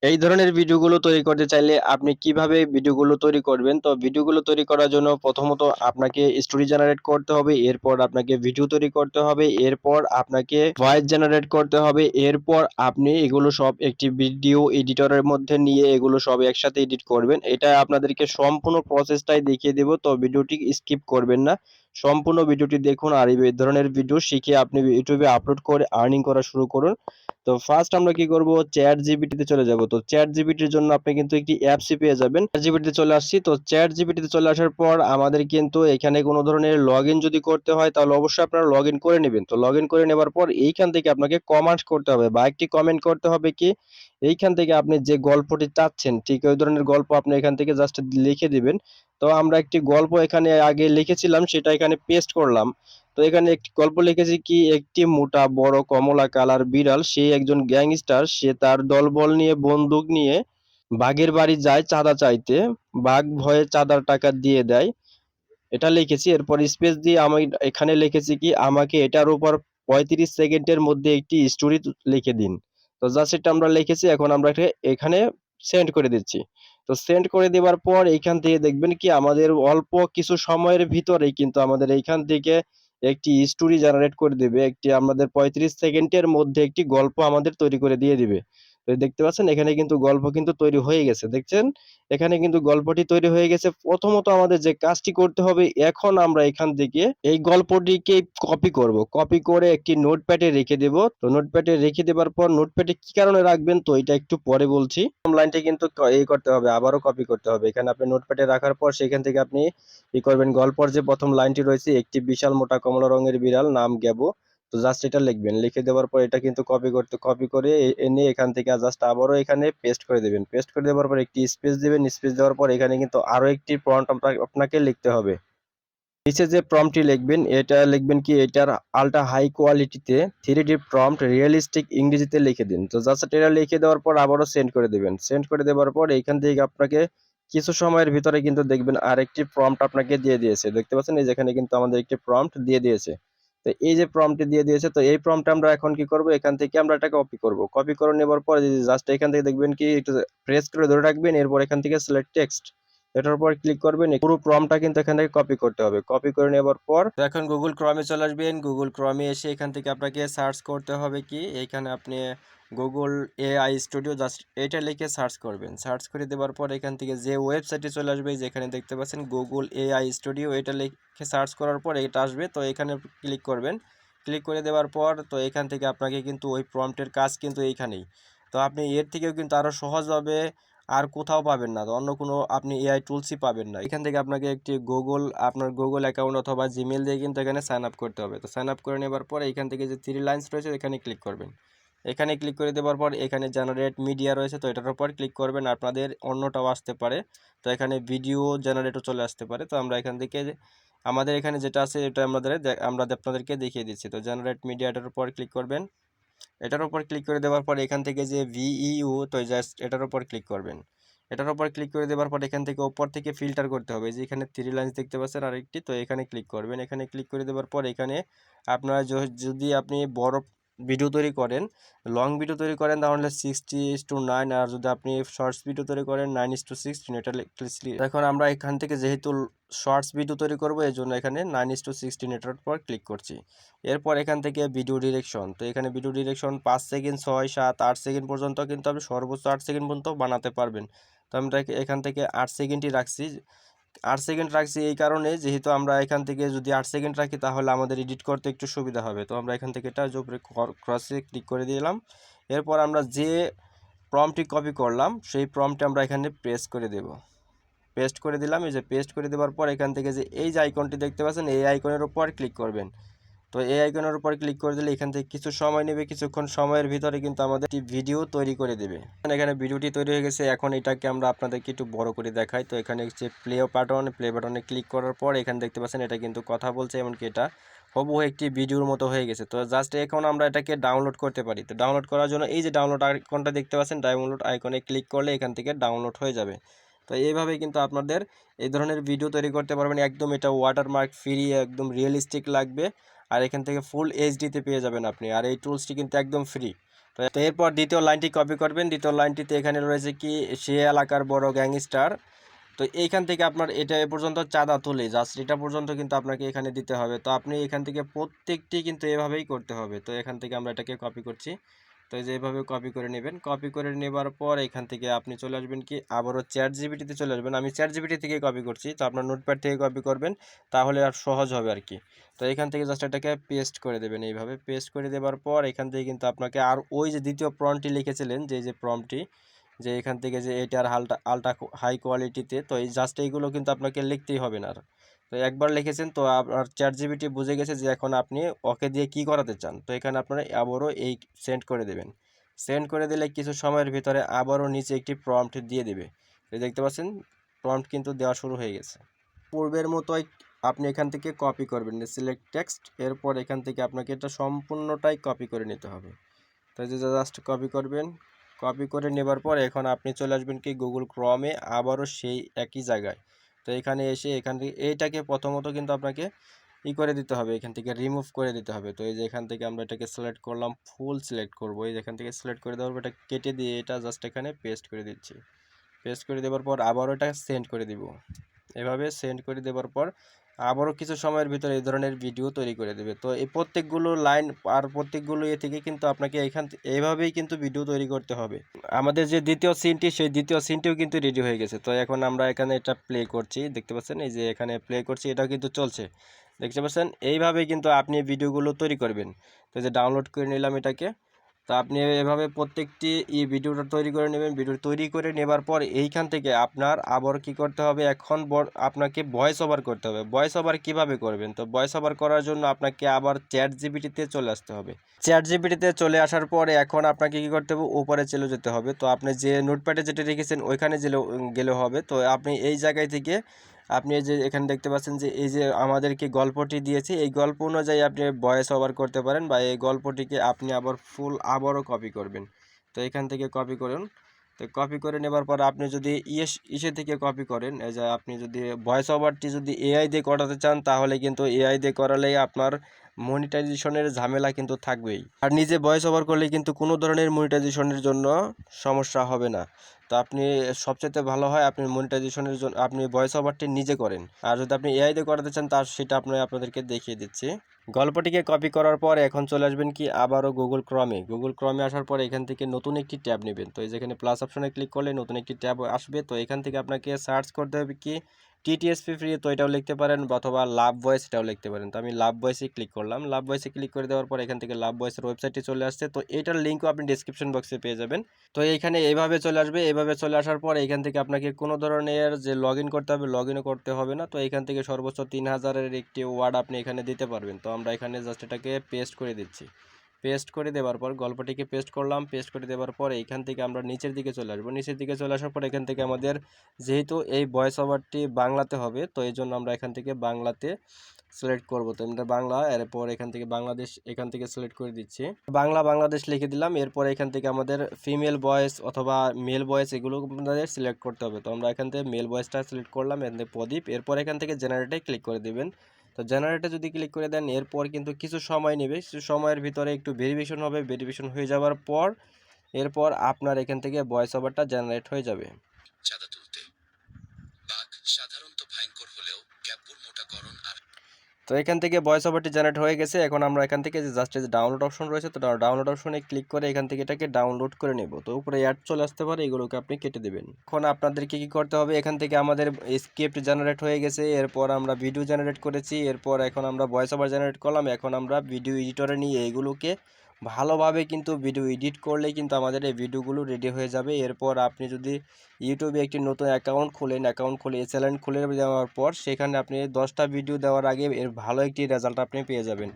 এই ধরনের ভিডিওগুলো তৈরি করতে চাইলে আপনি কিভাবে ভিডিওগুলো তৈরি করবেন? তো ভিডিওগুলো তৈরি করার জন্য প্রথমত আপনাকে স্টোরি জেনারেট করতে হবে। এরপর আপনাকে ভিডিও তৈরি করতে হবে। এরপর আপনাকে ভয়েস জেনারেট করতে হবে। এরপর আপনি এগুলো সব একটি ভিডিও এডিটরের মধ্যে নিয়ে এগুলো সব একসাথে এডিট করবেন। এটা আপনাদেরকে সম্পূর্ণ প্রসেসটাই দেখিয়ে দেব। তো ভিডিওটি স্কিপ করবেন না। সম্পূর্ণ ভিডিওটি দেখুন আর এই ধরনের ভিডিও শিখে আপনি YouTube এ আপলোড করে আর্নিং করা শুরু করুন। তো ফার্স্ট আমরা কি করব, চ্যাট জিপিটিতে চলে যাব। তো চ্যাট জিপিটির জন্য আপনি কিন্তু একটি অ্যাপসই পেয়ে যাবেন। চ্যাট জিপিটিতে চলে আসছি। তো চ্যাট জিপিটিতে চলে আসার পর আমাদের কিন্তু এখানে কোনো ধরনের লগইন যদি করতে হয় তাহলে অবশ্যই আপনারা লগইন করে নেবেন। তো লগইন করে নেবার পর এইখান থেকে আপনাকে কমেন্ট করতে হবে বা একটি কমেন্ট করতে হবে কি এইখান থেকে আপনি যে গল্পটি চাচ্ছেন ঠিক ওই ধরনের গল্প আপনি এখান থেকে জাস্ট লিখে দিবেন। তো আমরা একটি গল্প এখানে আগে লিখেছিলাম সেটা এখানে পেস্ট করলাম। তো এখানে একটি গল্প লিখেছি কি একটি মোটা বড় কমলা কালার বিড়াল সে একজন গ্যাংস্টার, সে তার দলবল নিয়ে বন্দুক নিয়ে বাঘের বাড়ি যায় চাঁদা চাইতে, বাঘ ভয়ে চাঁদার টাকা দিয়ে দেয়। এটা লিখেছি। এরপর স্পেস দিয়ে আমি এখানে লিখেছি কি আমাকে এটার উপর 35 সেকেন্ডের মধ্যে একটি স্টোরি লিখে দিন। তো জাস্ট এটা আমরা লিখেছি, এখন আমরা এটা এখানে সেন্ড করে দিচ্ছি। তো সেন্ড করে দেওয়ার পর এইখান থেকে দেখবেন কি আমাদের অল্প কিছু সময়ের ভিতরেই কিন্তু আমাদের এইখান থেকে একটি স্টোরি জেনারেট করে দিবে। একটি আমাদের 35 সেকেন্ডের মধ্যে একটি গল্প আমাদের তৈরি করে দিয়ে দিবে। তো দেখতে পাচ্ছেন এখানে কিন্তু গল্প কিন্তু তৈরি হয়ে গেছে। দেখছেন? এখানে কিন্তু গল্পটি তৈরি হয়ে গেছে। প্রথমত আমাদের যে কাজটি করতে হবে এখন আমরা এখান থেকে এই গল্পটিকে কপি করব। কপি করে একটি নোটপ্যাডে রেখে দেব। তো নোটপ্যাডে রেখে দেবার পর নোটপ্যাডে কি কারণে রাখবেন তো এটা একটু পরে বলছি। প্রথম লাইনটা কিন্তু করতে হবে, আবারও কপি করতে হবে। এখানে আপনি নোটপ্যাডে রাখার পর সেখান থেকে আপনি করবেন গল্পের যে প্রথম লাইনটি রয়েছে একটি বিশাল মোটা কমলা রঙের বিড়াল নাম গ্যাবো। তো জাস্ট এটা লিখবেন। লিখে দেওয়ার পর এটা কিন্তু কপি করে এনে এখান থেকে জাস্ট আবারও এখানে পেস্ট করে দিবেন। পেস্ট করে দেওয়ার পর একটি স্পেস দিবেন। স্পেস দেওয়ার পর এখানে কিন্তু আরো একটি প্রম্পট আপনাকে লিখতে হবে। নিচে যে প্রম্পটটি লিখবেন এটা লিখবেন কি এটার আল্ট্রা হাই কোয়ালিটিতে 3D প্রম্পট রিয়েলিস্টিক ইংরেজিতে লিখে দিন। তো জাস্ট এটা লিখে দেওয়ার পর আবারও সেন্ড করে দিবেন। সেন্ড করে দেওয়ার পর এইখান থেকে আপনাকে কিছু সময়ের ভিতরে কিন্তু দেখবেন আরেকটি প্রম্পট আপনাকে দিয়ে দিয়েছে। দেখতে পাচ্ছেন এই যেখানে কিন্তু আমাদের একটি প্রম্পট দিয়ে দিয়েছে। তো এই যে প্রম্পটটি দিয়ে দিয়েছে তো এই প্রম্পটে আমরা এখন কি করব এখান থেকে আমরা এটা কপি করব। কপি করে নেবার পর জাস্ট এখান থেকে দেখবেন কি একটু প্রেস করে ধরে রাখবেন। এরপর এখান থেকে সিলেক্ট টেক্সট এটার উপর ক্লিক করবেন। পুরো প্রম্পটটা কিন্তু এখান থেকে কপি করতে হবে। কপি করে নেবার পর তো এখন গুগল ক্রমে চলে আসবেন। গুগল ক্রমে এসে এখান থেকে আপনাকে সার্চ করতে হবে কি এইখানে আপনি গুগল এআই স্টুডিও জাস্ট এটা লিখে সার্চ করবেন। সার্চ করে দেওয়ার পর এখান থেকে যে ওয়েবসাইটে চলে আসবে যেখানে দেখতে পাচ্ছেন গুগল এআই স্টুডিও এটা লিখে সার্চ করার পর এটা আসবে। তো এখানে ক্লিক করবেন। ক্লিক করে দেওয়ার পর তো এখান থেকে আপনাকে কিন্তু ওই প্রম্পটের কাজ কিন্তু এইখানেই। তো আপনি এর থেকেও কিন্তু আরও সহজভাবে আর কোথাও পাবেন না। তো অন্য কোনো আপনি এআই টুলসই পাবেন না। এখান থেকে আপনাকে একটি আপনার গুগল অ্যাকাউন্ট অথবা জিমেল দিয়ে কিন্তু এখানে সাইন আপ করতে হবে। তো সাইন আপ করে নেবার পরে এখান থেকে যে 3 লাইন্স রয়েছে এখানে ক্লিক করবেন। এখানে ক্লিক করে দেওয়ার পর এখানে জেনারেট মিডিয়া রয়েছে তো এটার উপর ক্লিক করবেন। আপনাদের অন্যটাও আসতে পারে। তো এখানে ভিডিও জেনারেটও চলে আসতে পারে। তো আমরা এখান থেকে আমাদের এখানে যেটা আছে এটা আমরা আপনাদেরকে দেখিয়ে দিচ্ছি। তো জেনারেট মিডিয়াটার উপর ক্লিক করবেন। এটার উপর ক্লিক করে দেওয়ার পর এখান থেকে যে ভিইউ তো জাস্ট এটার উপর ক্লিক করবেন। এটার উপর ক্লিক করে দেওয়ার পর এখান থেকে উপর থেকে ফিল্টার করতে হবে। যে এখানে 3 লাইন্স দেখতে পাচ্ছেন আরেকটি তো এখানে ক্লিক করবেন। এখানে ক্লিক করে দেওয়ার পর এখানে আপনারা যদি আপনি বড় ভিডিও তৈরি করেন, লং ভিডিও তৈরি করেন তাহলে 60:9 আর যদি আপনি শর্টস ভিডিও তৈরি করেন 9:16 এটা এখন আমরা এখান থেকে যেহেতু শর্টস ভিডিও তৈরি করব এই জন্য এখানে 9:16 এটার উপর ক্লিক করছি। এরপর এখান থেকে ভিডিও ডিরেকশন তো এখানে ভিডিও ডিরেকশন 5 সেকেন্ড 6 7 8 সেকেন্ড পর্যন্ত কিন্তু আপনি সর্বোচ্চ 8 সেকেন্ড পর্যন্ত বানাতে পারবেন। তো আমরা এখান থেকে 8 সেকেন্ডই রাখছি। 8 সেকেন্ড রাখছি এই কারণে যেহেতু আমরা এখান থেকে যদি 8 সেকেন্ড রাখি তাহলে আমাদের এডিট করতে একটু সুবিধা হবে। তো আমরা এখান থেকে এটা উপরে ক্রসে ক্লিক করে দিলাম। এরপর আমরা যে প্রম্পটটি কপি করলাম সেই প্রম্পটটি আমরা এখানে পেস্ট করে দেব। পেস্ট করে দিলাম। এই যে পেস্ট করে দেওয়ার পর এখান থেকে যে এই যে আইকনটি দেখতে পাচ্ছেন এই আইকনের উপর ক্লিক করবেন। তো এই আইকনের উপর ক্লিক করে দিলে এখান থেকে কিছু সময় নেবে, কিছুক্ষণ সময়ের ভিতরে কিন্তু আমাদের একটি ভিডিও তৈরি করে দেবে। এখানে ভিডিওটি তৈরি হয়ে গেছে। এখন এটাকে আমরা আপনাদেরকে একটু বড় করে দেখাই। তো এখানে হচ্ছে প্লে বাটনে ক্লিক করার পর এখানে দেখতে পাচ্ছেন এটা কিন্তু কথা বলছে, এমনকি এটা হুবহু একটি ভিডিওর মতো হয়ে গেছে। তো জাস্ট এখন আমরা এটাকে ডাউনলোড করতে পারি। তো ডাউনলোড করার জন্য এই যে ডাউনলোড আইকনটা দেখতে পাচ্ছেন, ডাউনলোড আইকনে ক্লিক করলে এখান থেকে ডাউনলোড হয়ে যাবে। তো এইভাবে কিন্তু আপনাদের এই ধরনের ভিডিও তৈরি করতে পারবেন। একদম এটা ওয়াটারমার্ক ফ্রি, একদম রিয়েলিস্টিক লাগবে। আর এখান থেকে ফুল এইচডিতে পেয়ে যাবেন আপনি। আর এই টুলসটি কিন্তু একদম ফ্রি। তো এরপর দ্বিতীয় লাইনটি কপি করবেন। দ্বিতীয় লাইনটিতে এখানে রয়েছে কি, সে এলাকার বড় গ্যাংস্টার। তো এইখান থেকে আপনার এটা এ পর্যন্ত চাঁদা তুলে জাস্ট এটা পর্যন্ত কিন্তু আপনাকে এখানে দিতে হবে। তো আপনি এখান থেকে প্রত্যেকটি কিন্তু এভাবেই করতে হবে। তো এখান থেকে আমরা এটাকে কপি করছি। তো এই যে এভাবে কপি করে নেবেন। কপি করে নেবার পর এখান থেকে আপনি চলে আসবেন কি, আবারও চ্যাট জিপিটিতে চলে আসবেন। আমি চ্যাট জিপিটি থেকে কপি করছি, তো আপনার নোটপ্যাড থেকে কপি করবেন, তাহলে আর সহজ হবে আর কি। তো এখান থেকে জাস্ট এটাকে পেস্ট করে দেবেন। এইভাবে পেস্ট করে দেওয়ার পর এখান থেকে কিন্তু আপনাকে আর ওই যে দ্বিতীয় প্রম্পটটি লিখেছিলেন, যে প্রম্পটটি, যে এখান থেকে যে এটার আলট্রা হাই কোয়ালিটিতে, তো এই জাস্ট এইগুলো কিন্তু আপনাকে লিখতেই হবে না আর। তো একবার লিখেছেন, তো আপনার চ্যাট জিপিটি বুঝে গেছে যে এখন আপনি ওকে দিয়ে কি করাতে চান। তো এখানে আপনারা আবারও এই সেন্ড করে দেবেন। সেন্ড করে দিলে কিছু সময়ের ভিতরে আবারও নিচে একটি প্রম্পট দিয়ে দেবে। এই দেখতে পাচ্ছেন প্রম্পট কিন্তু দেওয়া শুরু হয়ে গেছে। পূর্বের মতোই আপনি এখান থেকে কপি করবেন, সিলেক্ট টেক্সট, এরপর এখান থেকে আপনাকে এটা সম্পূর্ণটাই কপি করে নিতে হবে। তো যে জাস্ট কপি করবেন। কপি করে নেবার পর এখন আপনি চলে আসবেন কি গুগল ক্রমে, আবারও সেই একই জায়গায়। তো এখানে এসে এখান থেকে এইটাকে প্রথমত কিন্তু আপনাকে করে দিতে হবে, এখান থেকে রিমুভ করে দিতে হবে। তো এই যে এখান থেকে আমরা এটাকে সিলেক্ট করলাম, ফুল সিলেক্ট করব। এই এখান থেকে সিলেক্ট করে দেওয়ার পর এটা কেটে দিয়ে এটা জাস্ট এখানে পেস্ট করে দিচ্ছি। পেস্ট করে দেওয়ার পর আবারও এটা সেন্ড করে দিব। এভাবে সেন্ড করে দেওয়ার পর আবারও কিছু সময়ের ভিতরে এই ধরনের ভিডিও তৈরি করে দেবে। তো এই প্রত্যেকগুলো লাইন আর প্রত্যেকগুলো থেকে কিন্তু আপনাকে এইভাবেই কিন্তু ভিডিও তৈরি করতে হবে। আমাদের যে দ্বিতীয় সিনটি, সেই দ্বিতীয় সিনটিও কিন্তু রেডি হয়ে গেছে। তো এখন আমরা এখানে এটা প্লে করছি, দেখতে পাচ্ছেন এই যে এখানে প্লে করছি, এটাও কিন্তু চলছে, দেখতে পাচ্ছেন। এইভাবেই কিন্তু আপনি ভিডিওগুলো তৈরি করবেন। তো যে ডাউনলোড করে নিলাম এটাকে। তো আপনি এভাবে প্রত্যেকটি ভিডিওটা তৈরি করে নেবেন। ভিডিও তৈরি করে নেবার পর এইখান থেকে আপনার আবার কি করতে হবে, এখন আপনাকে ভয়েস ওভার করতে হবে। ভয়েস ওভার কীভাবে করবেন, তো ভয়েস ওভার করার জন্য আপনাকে আবার চ্যাট জিপিটিতে চলে আসতে হবে। চ্যাট জিপিটিতে চলে আসার পরে এখন আপনাকে কি করতে হবে, উপরে চলে যেতে হবে। তো আপনি যে নোটপ্যাডে যেটা রেখেছেন ওইখানে গেলে হবে। তো আপনি এই জায়গায় থেকে আপনি এই যে এখানে দেখতে পাচ্ছেন যে এই যে আমাদেরকে গল্পটি দিয়েছে, এই গল্প অনুযায়ী আপনি ভয়েস ওভার করতে পারেন, বা এই গল্পটিকে আপনি আবার আবারও কপি করবেন। তো এখান থেকে কপি করুন। তো কপি করে নেবার পর আপনি যদি ইসে থেকে কপি করেন, এই যে আপনি যদি ভয়েস ওভারটি যদি এআই দিয়ে করাতে চান, তাহলে কিন্তু এআই দিয়ে করালেই আপনার মনিটাইজেশনের ঝামেলা কিন্তু থাকবেই। আর নিজে ভয়েস ওভার করলে কিন্তু কোনো ধরনের মনিটাইজেশনের জন্য সমস্যা হবে না। তো আপনি সবচেয়ে ভালো হয় আপনি মনিটাইজেশনের জন্য আপনি ভয়েস ওভারটি নিজে করেন। আর যদি আপনি এআই দিয়ে করাতে চান, তার সেটা আপনাদেরকে দেখিয়ে দিচ্ছি। গল্পটিকে কপি করার পর এখন চলে আসবেন কি আবারও গুগল ক্রমে। গুগল ক্রমে আসার পর এখান থেকে নতুন একটি ট্যাব নেবেন। তো এই যেখানে প্লাস অপশনে ক্লিক করলে নতুন একটি ট্যাব আসবে। তো এখান থেকে আপনাকে সার্চ করতে হবে কি টিটিএসপি ফ্রি, তো এটাও লিখতে পারেন, অথবা লাভ ভয়েস এটাও লিখতে পারেন। তো আমি লাভ ভয়েসে ক্লিক করলাম। লাভ ভয়েসে ক্লিক করে দেওয়ার পর এখান থেকে লাভ ভয়েসের ওয়েবসাইটটি চলে আসছে। তো এটার লিঙ্কও আপনি ডিসক্রিপশন বক্সে পেয়ে যাবেন। তো এইখানে এইভাবে চলে আসবে। এইভাবে চলে আসার পর এখান থেকে আপনাকে কোনো ধরনের যে লগ ইন করতে হবে, লগ ইনও করতে হবে না। তো এখান থেকে সর্বোচ্চ 3000-এর একটি ওয়ার্ড আপনি এখানে দিতে পারবেন। তো আমরা এখানে জাস্ট এটাকে পেস্ট করে দিচ্ছি। পেস্ট করে দেওয়ার পর গল্পটিকে পেস্ট করলাম। পেস্ট করে দেওয়ার পর এইখান থেকে আমরা নিচের দিকে চলে আসবো। নিচের দিকে চলে আসার পর এখান থেকে আমাদের যেহেতু এই ভয়েস ওভারটি বাংলাতে হবে, তো এই জন্য আমরা এখান থেকে বাংলাতে সিলেক্ট করব। তো আমরা বাংলা, এরপর এখান থেকে বাংলাদেশ এখান থেকে সিলেক্ট করে দিচ্ছি। বাংলাদেশ লিখে দিলাম। এরপর এখান থেকে আমাদের ফিমেল ভয়েস অথবা মেল ভয়েস এগুলো আমাদের সিলেক্ট করতে হবে। তো আমরা এখান থেকে মেল ভয়েসটা সিলেক্ট করলাম, এখান থেকে প্রদীপ। এরপর এখান থেকে জেনারেটে ক্লিক করে দিবেন। তো জেনারেটে যদি ক্লিক করে দেন, এরপর কিন্তু কিছু সময় নেবে। কিছু সময়ের ভিতরে একটু ভেরিফিকেশন হবে। ভেরিফিকেশন হয়ে যাওয়ার পর এরপর আপনার এখান থেকে ভয়েস ওভারটা জেনারেট হয়ে যাবে। চাঁদা তুলতে বাঘ সাধারণত ভয়ঙ্কর হলেও ক্যাপুর মোটাকরণ আর। তো এখান থেকে ভয়েস ওভারটি জেনারেট হয়ে গেছে। এখন আমরা এখান থেকে যে জাস্ট যে ডাউনলোড অপশন রয়েছে, তো ডাউনলোড অপশনে ক্লিক করে এখান থেকে এটাকে ডাউনলোড করে নেব। তো উপরে অ্যাড চলে আসতে পারে, এগুলোকে আপনি কেটে দেবেন। এখন আপনাদেরকে কি করতে হবে, এখান থেকে আমাদের স্ক্রিপ্ট জেনারেট হয়ে গেছে, এরপর আমরা ভিডিও জেনারেট করেছি, এরপর এখন আমরা ভয়েস ওভার জেনারেট করলাম। এখন আমরা ভিডিও এডিটরে নিয়ে এইগুলোকে ভালোভাবে কিন্তু ভিডিও এডিট করলেই কিন্তু আমাদের এই ভিডিওগুলো রেডি হয়ে যাবে। এরপর আপনি যদি ইউটিউবে একটি নতুন অ্যাকাউন্ট খুলে চ্যানেল খুলে দেওয়ার পর সেখানে আপনি 10টা ভিডিও দেওয়ার আগে এর ভালো একটি রেজাল্ট আপনি পেয়ে যাবেন।